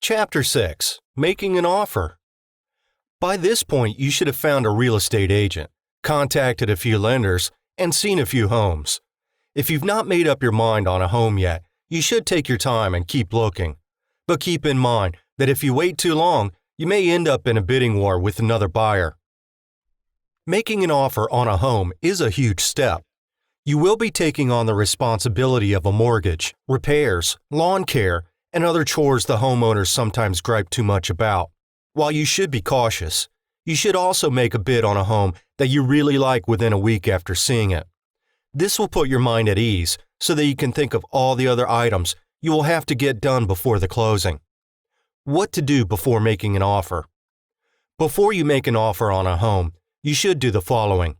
Chapter 6. Making an Offer. By this point, you should have found a real estate agent, contacted a few lenders, and seen a few homes. If you've not made up your mind on a home yet, you should take your time and keep looking. But keep in mind that if you wait too long, you may end up in a bidding war with another buyer. Making an offer on a home is a huge step. You will be taking on the responsibility of a mortgage, repairs, lawn care, and other chores the homeowners sometimes gripe too much about. While you should be cautious, you should also make a bid on a home that you really like within a week after seeing it. This will put your mind at ease so that you can think of all the other items you will have to get done before the closing. What to do before making an offer? Before you make an offer on a home, you should do the following.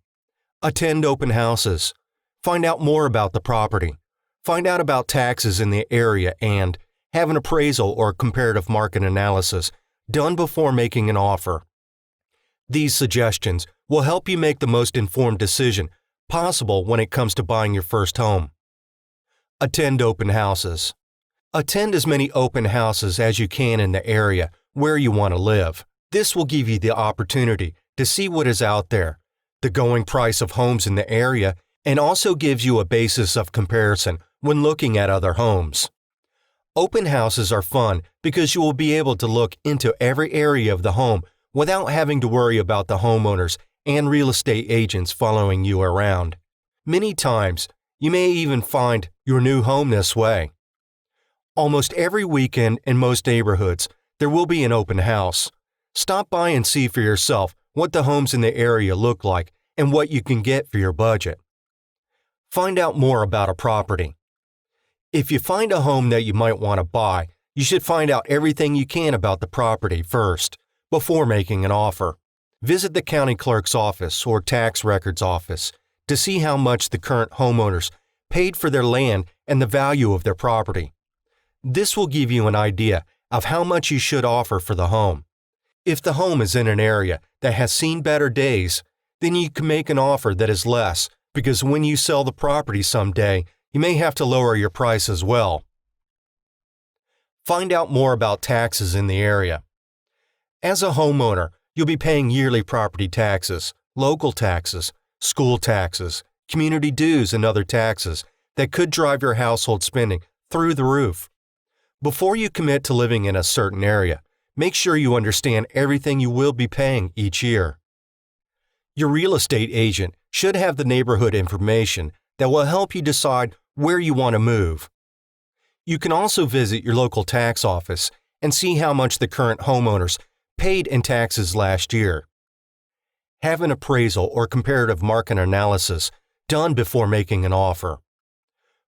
Attend open houses. Find out more about the property. Find out about taxes in the area and have an appraisal or comparative market analysis done before making an offer. These suggestions will help you make the most informed decision possible when it comes to buying your first home. Attend open houses. Attend as many open houses as you can in the area where you want to live. This will give you the opportunity to see what is out there, the going price of homes in the area, and also gives you a basis of comparison when looking at other homes. Open houses are fun because you will be able to look into every area of the home without having to worry about the homeowners and real estate agents following you around. Many times, you may even find your new home this way. Almost every weekend in most neighborhoods, there will be an open house. Stop by and see for yourself what the homes in the area look like and what you can get for your budget. Find out more about a property. If you find a home that you might want to buy, you should find out everything you can about the property first, before making an offer. Visit the county clerk's office or tax records office to see how much the current homeowners paid for their land and the value of their property. This will give you an idea of how much you should offer for the home. If the home is in an area that has seen better days, then you can make an offer that is less because when you sell the property someday, you may have to lower your price as well. Find out more about taxes in the area. As a homeowner, you'll be paying yearly property taxes, local taxes, school taxes, community dues, and other taxes that could drive your household spending through the roof. Before you commit to living in a certain area, make sure you understand everything you will be paying each year. Your real estate agent should have the neighborhood information that will help you decide where you want to move. You can also visit your local tax office and see how much the current homeowners paid in taxes last year. Have an appraisal or comparative market analysis done before making an offer.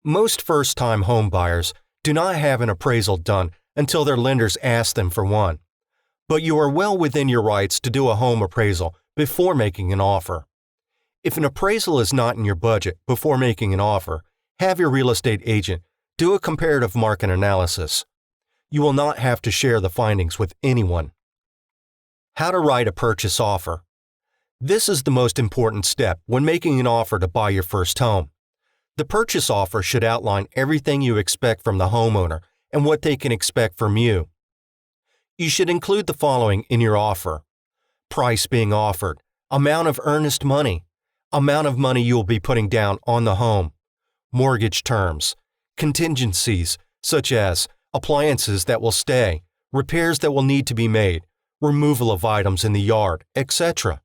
Most first-time home buyers do not have an appraisal done until their lenders ask them for one, but you are well within your rights to do a home appraisal before making an offer. If an appraisal is not in your budget before making an offer, have your real estate agent do a comparative market analysis. You will not have to share the findings with anyone. How to write a purchase offer. This is the most important step when making an offer to buy your first home. The purchase offer should outline everything you expect from the homeowner and what they can expect from you. You should include the following in your offer: price being offered, amount of earnest money, amount of money you will be putting down on the home, mortgage terms, contingencies such as appliances that will stay, repairs that will need to be made, removal of items in the yard, etc.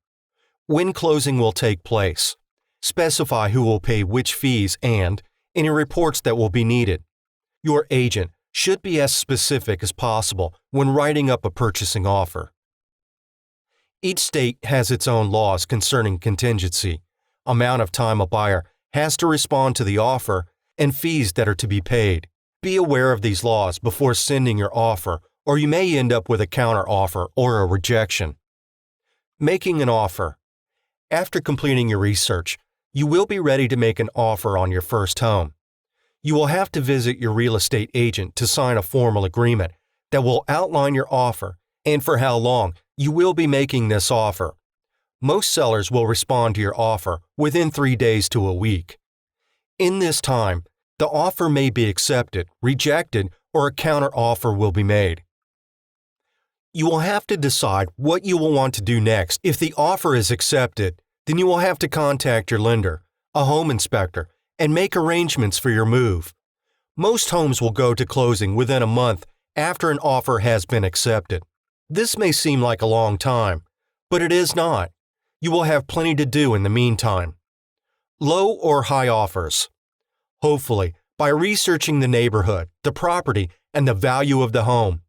When closing will take place. Specify who will pay which fees and any reports that will be needed. Your agent should be as specific as possible when writing up a purchasing offer. Each state has its own laws concerning contingency, amount of time a buyer has to respond to the offer, and fees that are to be paid. Be aware of these laws before sending your offer, or you may end up with a counteroffer or a rejection. Making an offer. After completing your research, you will be ready to make an offer on your first home. You will have to visit your real estate agent to sign a formal agreement that will outline your offer and for how long you will be making this offer. Most sellers will respond to your offer within 3 days to a week. In this time, the offer may be accepted, rejected, or a counteroffer will be made. You will have to decide what you will want to do next. If the offer is accepted, then you will have to contact your lender, a home inspector, and make arrangements for your move. Most homes will go to closing within a month after an offer has been accepted. This may seem like a long time, but it is not. You will have plenty to do in the meantime. Low or high offers. Hopefully, by researching the neighborhood, the property, and the value of the home,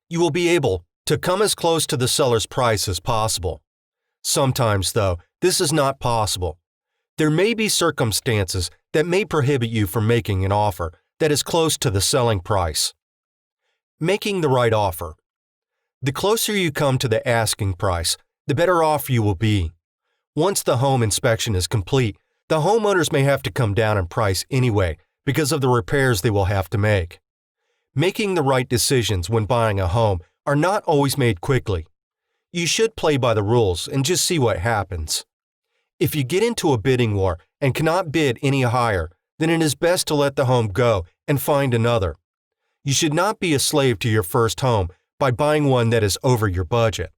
you will be able to come as close to the seller's price as possible. Sometimes, though, this is not possible. There may be circumstances that may prohibit you from making an offer that is close to the selling price. Making the right offer. The closer you come to the asking price, the better off you will be. Once the home inspection is complete, the homeowners may have to come down in price anyway because of the repairs they will have to make. Making the right decisions when buying a home are not always made quickly. You should play by the rules and just see what happens. If you get into a bidding war and cannot bid any higher, then it is best to let the home go and find another. You should not be a slave to your first home by buying one that is over your budget.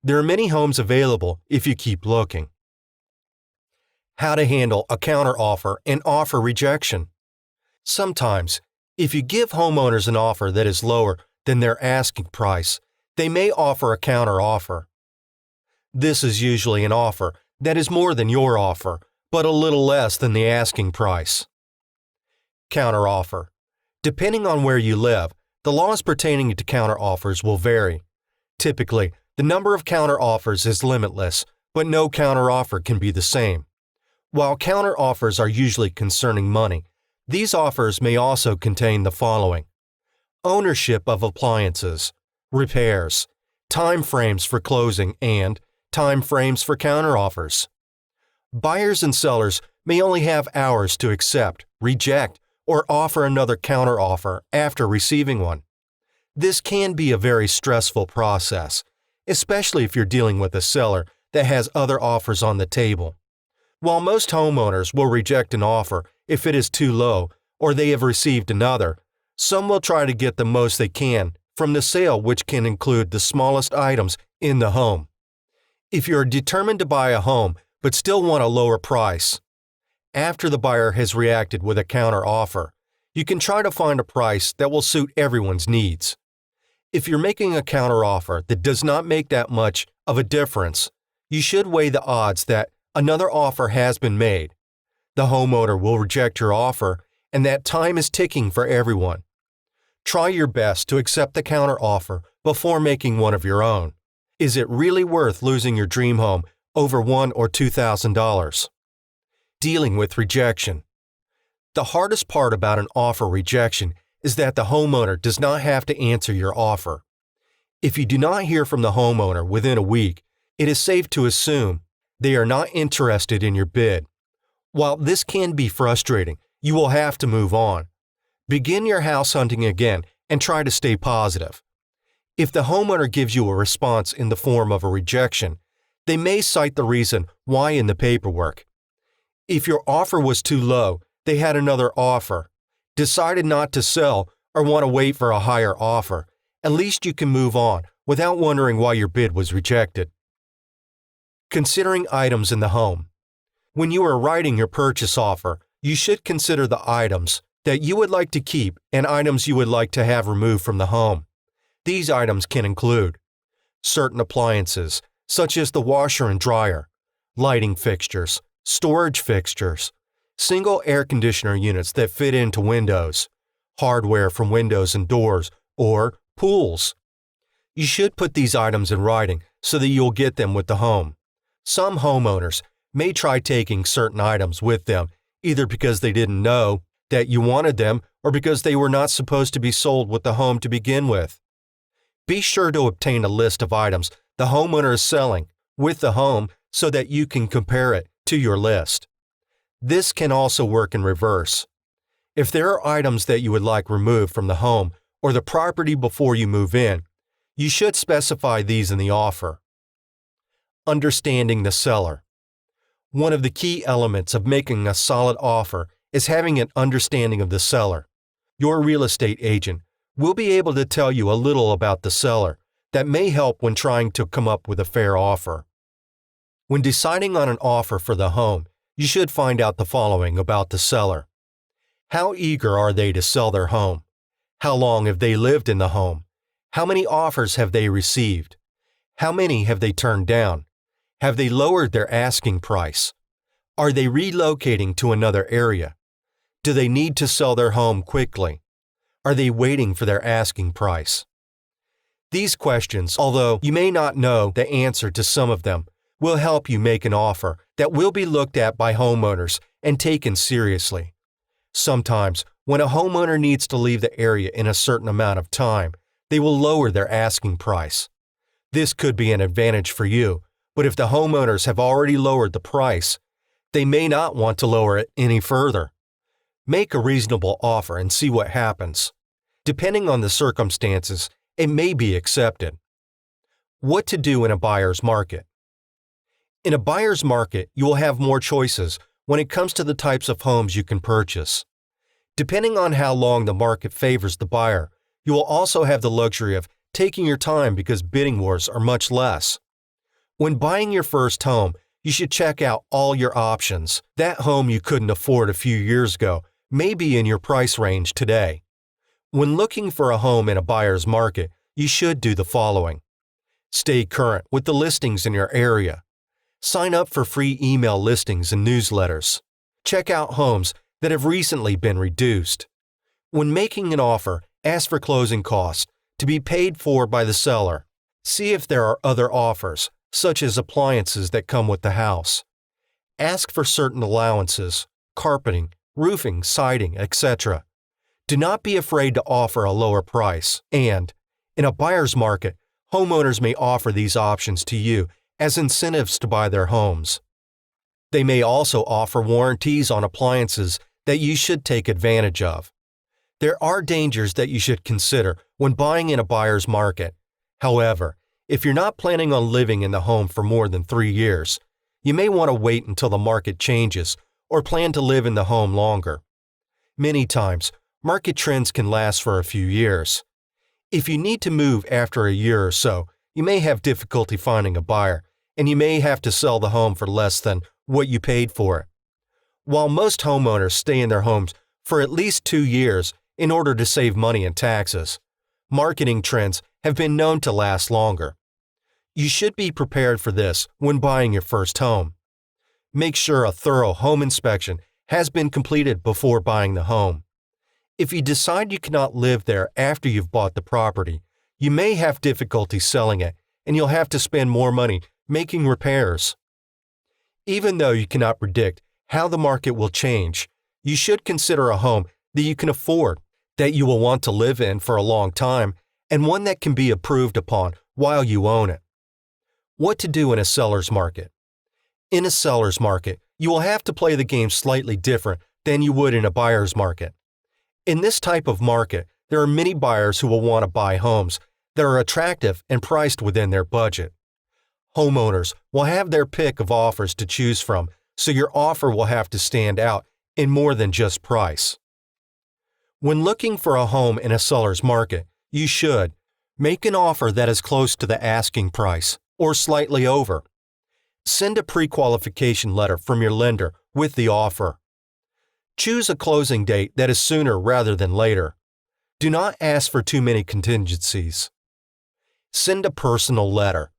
There are many homes available if you keep looking. How to handle a counteroffer and offer rejection. Sometimes, if you give homeowners an offer that is lower than their asking price, they may offer a counteroffer. This is usually an offer that is more than your offer, but a little less than the asking price. Counteroffer. Depending on where you live, the laws pertaining to counteroffers will vary. Typically, the number of counteroffers is limitless, but no counteroffer can be the same. While counteroffers are usually concerning money, these offers may also contain the following: ownership of appliances, repairs, time frames for closing, and time frames for counteroffers. Buyers and sellers may only have hours to accept, reject, or offer another counteroffer after receiving one. This can be a very stressful process, especially if you're dealing with a seller that has other offers on the table. While most homeowners will reject an offer if it is too low or they have received another, some will try to get the most they can from the sale, which can include the smallest items in the home. If you are determined to buy a home but still want a lower price, after the buyer has reacted with a counter offer, you can try to find a price that will suit everyone's needs. If you're making a counter offer that does not make that much of a difference, you should weigh the odds that another offer has been made. The homeowner will reject your offer, and that time is ticking for everyone. Try your best to accept the counter offer before making one of your own. Is it really worth losing your dream home over $1,000 or $2,000? Dealing with rejection. The hardest part about an offer rejection is that the homeowner does not have to answer your offer. If you do not hear from the homeowner within a week, it is safe to assume they are not interested in your bid. While this can be frustrating, you will have to move on. Begin your house hunting again and try to stay positive. If the homeowner gives you a response in the form of a rejection, they may cite the reason why in the paperwork. If your offer was too low, they had another offer, decided not to sell, or want to wait for a higher offer, at least you can move on without wondering why your bid was rejected. Considering items in the home. When you are writing your purchase offer, you should consider the items that you would like to keep and items you would like to have removed from the home. These items can include certain appliances, such as the washer and dryer, lighting fixtures, storage fixtures, single air conditioner units that fit into windows, hardware from windows and doors, or pools. You should put these items in writing so that you'll get them with the home. Some homeowners may try taking certain items with them, either because they didn't know that you wanted them or because they were not supposed to be sold with the home to begin with. Be sure to obtain a list of items the homeowner is selling with the home so that you can compare it to your list. This can also work in reverse. If there are items that you would like removed from the home or the property before you move in, you should specify these in the offer. Understanding the seller. One of the key elements of making a solid offer is having an understanding of the seller. Your real estate agent will be able to tell you a little about the seller, that may help when trying to come up with a fair offer. When deciding on an offer for the home, you should find out the following about the seller. How eager are they to sell their home? How long have they lived in the home? How many offers have they received? How many have they turned down? Have they lowered their asking price? Are they relocating to another area? Do they need to sell their home quickly? Are they waiting for their asking price? These questions, although you may not know the answer to some of them, will help you make an offer that will be looked at by homeowners and taken seriously. Sometimes, when a homeowner needs to leave the area in a certain amount of time, they will lower their asking price. This could be an advantage for you, but if the homeowners have already lowered the price, they may not want to lower it any further. Make a reasonable offer and see what happens. Depending on the circumstances, it may be accepted. What to do in a buyer's market? In a buyer's market, you will have more choices when it comes to the types of homes you can purchase. Depending on how long the market favors the buyer, you will also have the luxury of taking your time because bidding wars are much less. When buying your first home, you should check out all your options. That home you couldn't afford a few years ago may be in your price range today. When looking for a home in a buyer's market, you should do the following. Stay current with the listings in your area. Sign up for free email listings and newsletters. Check out homes that have recently been reduced. When making an offer, ask for closing costs to be paid for by the seller. See if there are other offers, such as appliances that come with the house. Ask for certain allowances, carpeting, roofing, siding, etc. Do not be afraid to offer a lower price, and, in a buyer's market, homeowners may offer these options to you as incentives to buy their homes. They may also offer warranties on appliances that you should take advantage of. There are dangers that you should consider when buying in a buyer's market. However, if you're not planning on living in the home for more than 3 years, you may want to wait until the market changes or plan to live in the home longer. Many times, market trends can last for a few years. If you need to move after a year or so, you may have difficulty finding a buyer, and you may have to sell the home for less than what you paid for it. While most homeowners stay in their homes for at least 2 years in order to save money in taxes, marketing trends have been known to last longer. You should be prepared for this when buying your first home. Make sure a thorough home inspection has been completed before buying the home. If you decide you cannot live there after you've bought the property, you may have difficulty selling it, and you'll have to spend more money making repairs. Even though you cannot predict how the market will change, you should consider a home that you can afford, that you will want to live in for a long time, and one that can be improved upon while you own it. What to do in a seller's market? In a seller's market, you will have to play the game slightly different than you would in a buyer's market. In this type of market, there are many buyers who will want to buy homes that are attractive and priced within their budget. Homeowners will have their pick of offers to choose from, so your offer will have to stand out in more than just price. When looking for a home in a seller's market, you should make an offer that is close to the asking price or slightly over. Send a pre-qualification letter from your lender with the offer. Choose a closing date that is sooner rather than later. Do not ask for too many contingencies. Send a personal letter.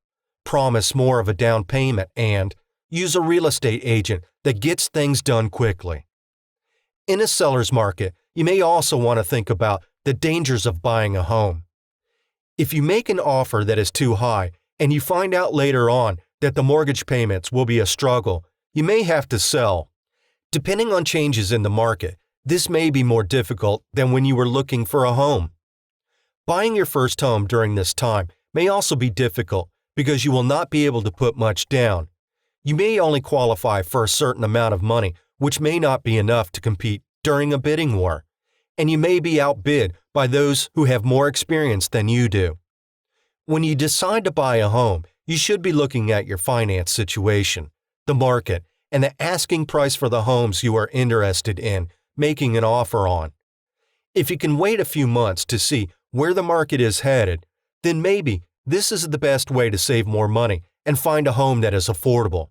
Promise more of a down payment and use a real estate agent that gets things done quickly. In a seller's market, you may also want to think about the dangers of buying a home. If you make an offer that is too high and you find out later on that the mortgage payments will be a struggle, you may have to sell. Depending on changes in the market, this may be more difficult than when you were looking for a home. Buying your first home during this time may also be difficult because you will not be able to put much down. You may only qualify for a certain amount of money, which may not be enough to compete during a bidding war, and you may be outbid by those who have more experience than you do. When you decide to buy a home, you should be looking at your finance situation, the market, and the asking price for the homes you are interested in making an offer on. If you can wait a few months to see where the market is headed, then maybe This is the best way to save more money and find a home that is affordable.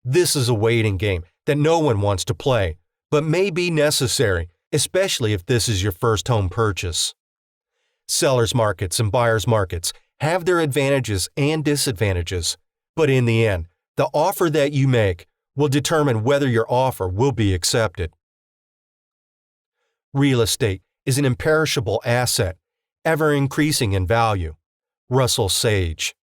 This is a waiting game that no one wants to play, but may be necessary, especially if this is your first home purchase. Sellers markets and buyers markets have their advantages and disadvantages, but in the end, the offer that you make will determine whether your offer will be accepted. Real estate is an imperishable asset, ever increasing in value. Russell Sage.